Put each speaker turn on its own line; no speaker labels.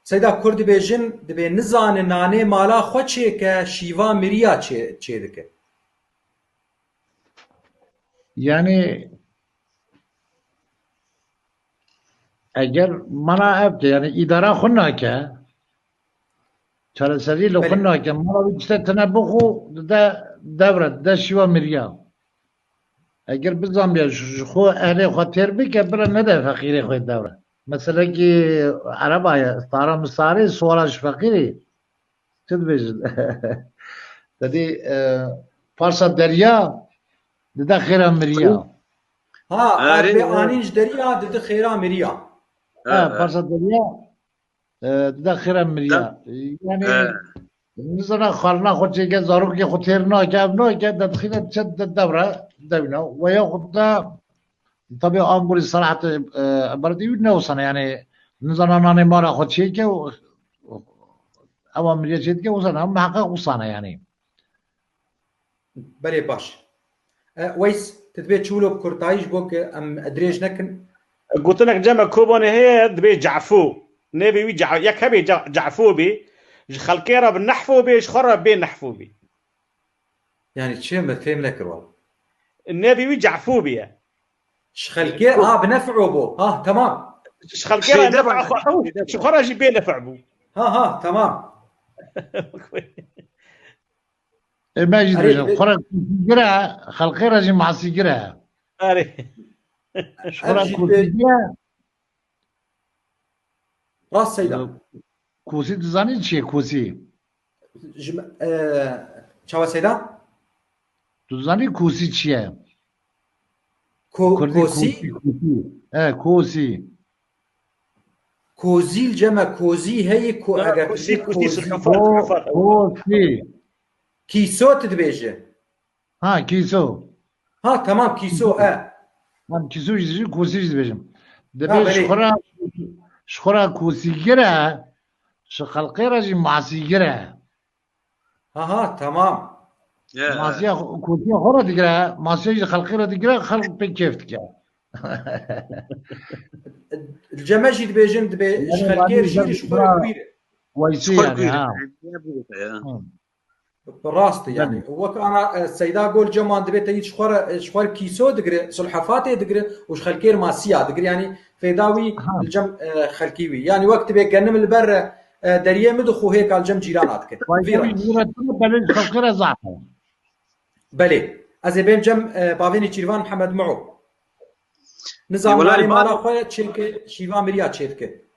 سەیدا کورد دەبێژن دەبێ نزانێ نانێ مالا خۆ چێکە شیوا مریا چێ دەکە
يعني اگر منا ابت يعني اداره خناكه چالسری لو خناكه منا بيشت تنبخو ده دوره ده شوا مريا اگر بزام بیا خو اهل خاطر بك بلا نده فقير خو دوره مثلا كي عربا استاره مصاري سوالش فقيري تدبج ددي فارسا دريا ده خيرا مريا
ها اربي انيج دريا ده خيرا مريا
فارسا دريا ده خيرا مريا يعني مثلا خالنا خود چه زاروک که خود ترنا که ابنا که دخیل چه دوره دوینا و یا خود طبعا آمبولی صراحت برای یود نوسانه یعنی نزانان ما را خود چه که اوامریه چه که وسانه هم محقق وسانه یعنی
بله باش ویس تدبیر چولو بکرتایش بو که ام ادریج نکن
قلت لك جمع كوبون هي دبي جعفو نبي يك هبي جعفو بي خلقيرة بالنحفو بي شخرة بين نحفو بي
يعني تشي ما فهم لك والله
النبي جعفو بي
شخلقيرة بنفعه بو تمام
شخلقيرة نفع شخرة جي بين نفع بو
تمام
ماجد بيجن خرج جرا خلقيرة جي معصي جرا شخرة كوسي
راس سيدا
کوسی دزانی چیه کوسی؟
چاوا سیدا؟
دزانی کوسی چیه؟
کوسی؟
کوسی
کوزیل جمع کوزی هی اگر
کوسی
کیسو تدبیجه
کیسو
تمام کیسو
من کیسو جزی کوسی جزبیجم دبیش شخورا کوسی گره خلقي رجل معصي جرا
تمام
معصية كوتية خورة تجرا معصية خلقي رجل تجرا خلق بكيف تجرا
الجماجي دبيجن دبي خلقي رجل شخورة كبيرة
ويسي يعني
براستي يعني وكان السيدة قول جمان دبي تيجي شخورة كيسو دقري سلحفاتي دقري وش خلقي معصية دقري يعني فيداوي الجم خلقيوي يعني وقت بيجنم البر دريه مدخو هيك على الجم جيرانات كده بله از بين جم باويني چيروان محمد معو نظام مالا خويا تشيك شيوان مريا تشيك